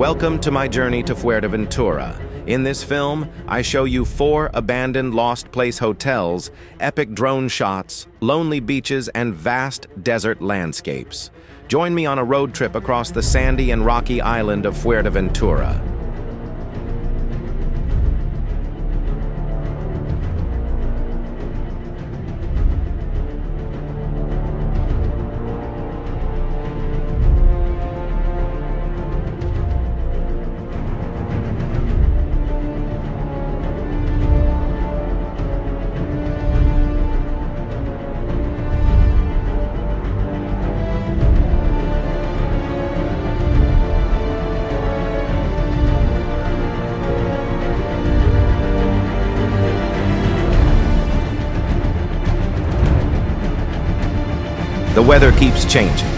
Welcome to my journey to Fuerteventura. In this film, I show you 4 abandoned Lost Place hotels, epic drone shots, lonely beaches, and vast desert landscapes. Join me on a road trip across the sandy and rocky island of Fuerteventura. The weather keeps changing.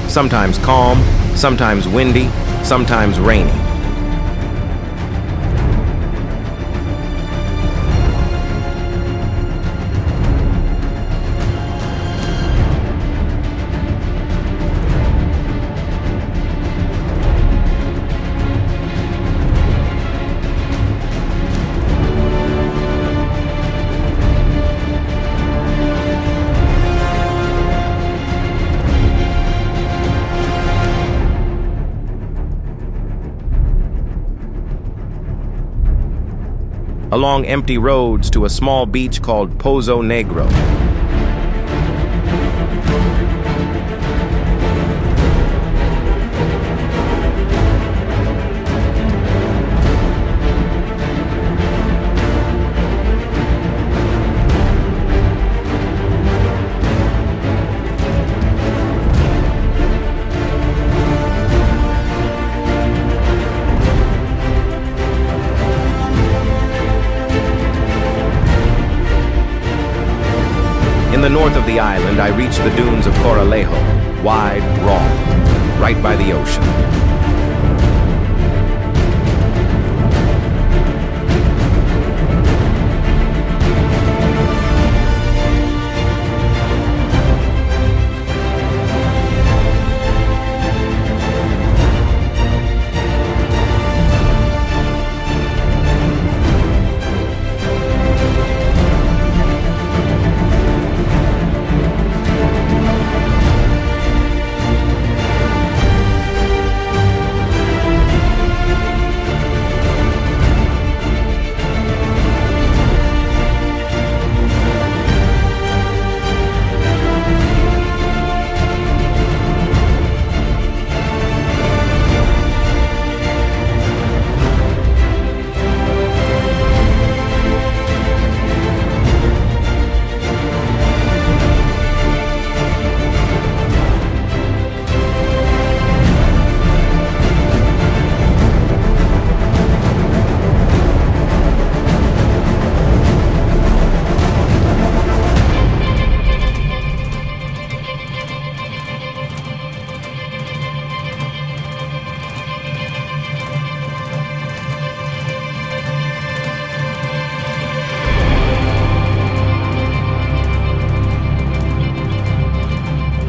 Sometimes calm, sometimes windy, sometimes rainy. Along empty roads to a small beach called Pozo Negro. In the north of the island, I reached the dunes of Coralejo, wide, raw, right by the ocean.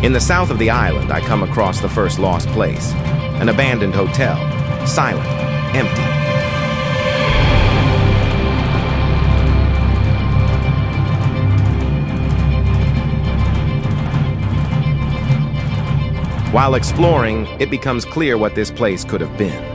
In the south of the island, I come across the first lost place, an abandoned hotel, silent, empty. While exploring, it becomes clear what this place could have been.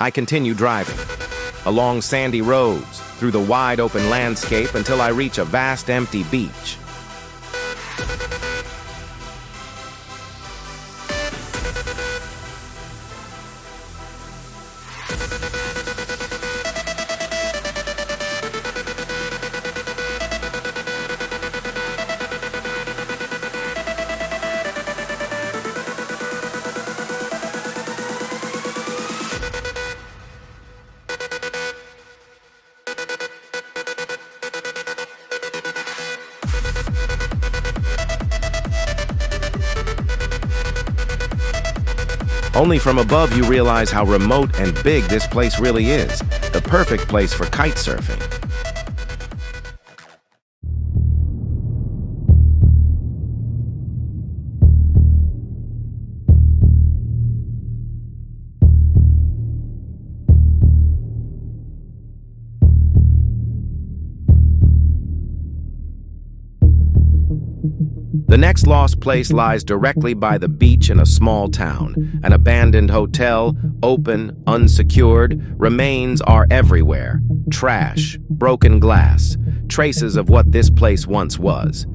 I continue driving, along sandy roads, through the wide open landscape until I reach a vast empty beach. Only from above you realize how remote and big this place really is, the perfect place for kite surfing. The next lost place lies directly by the beach in a small town. An abandoned hotel, open, unsecured. Remains are everywhere. Trash, broken glass, traces of what this place once was.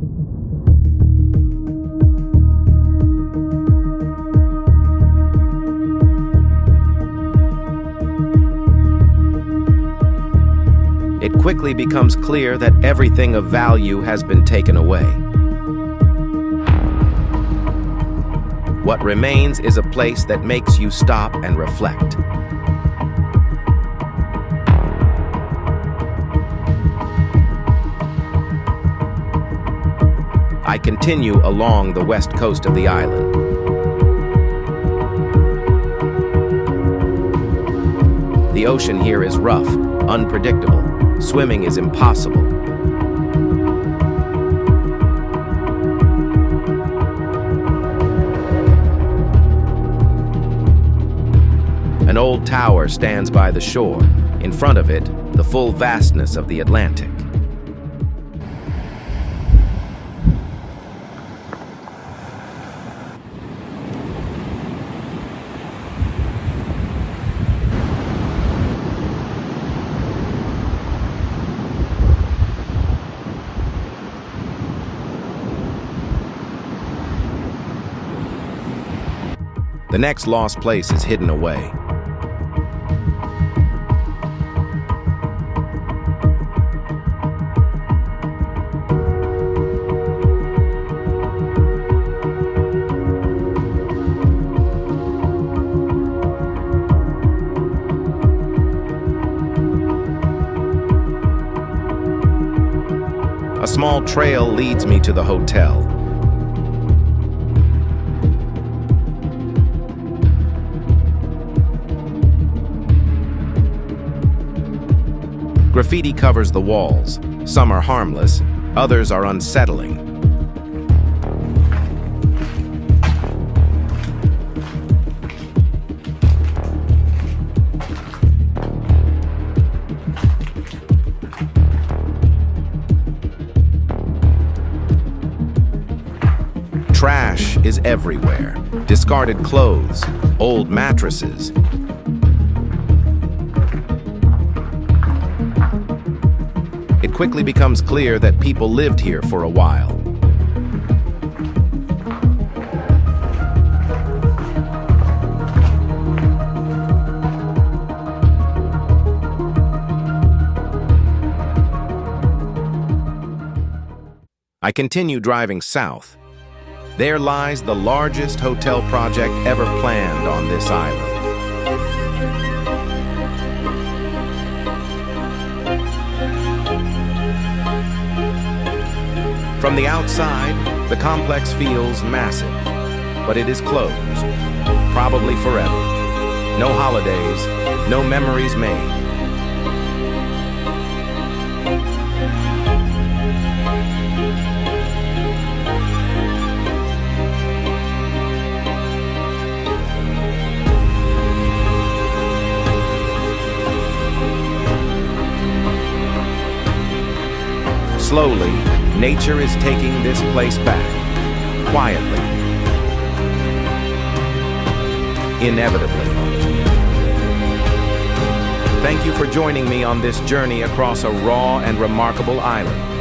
It quickly becomes clear that everything of value has been taken away. What remains is a place that makes you stop and reflect. I continue along the west coast of the island. The ocean here is rough, unpredictable. Swimming is impossible. An old tower stands by the shore. In front of it, the full vastness of the Atlantic. The next lost place is hidden away. A small trail leads me to the hotel. Graffiti covers the walls. Some are harmless, others are unsettling. Trash is everywhere. Discarded clothes, old mattresses. It quickly becomes clear that people lived here for a while. I continue driving south. There lies the largest hotel project ever planned on this island. From the outside, the complex feels massive, but it is closed, probably forever. No holidays, no memories made. Slowly, nature is taking this place back, quietly, inevitably. Thank you for joining me on this journey across a raw and remarkable island.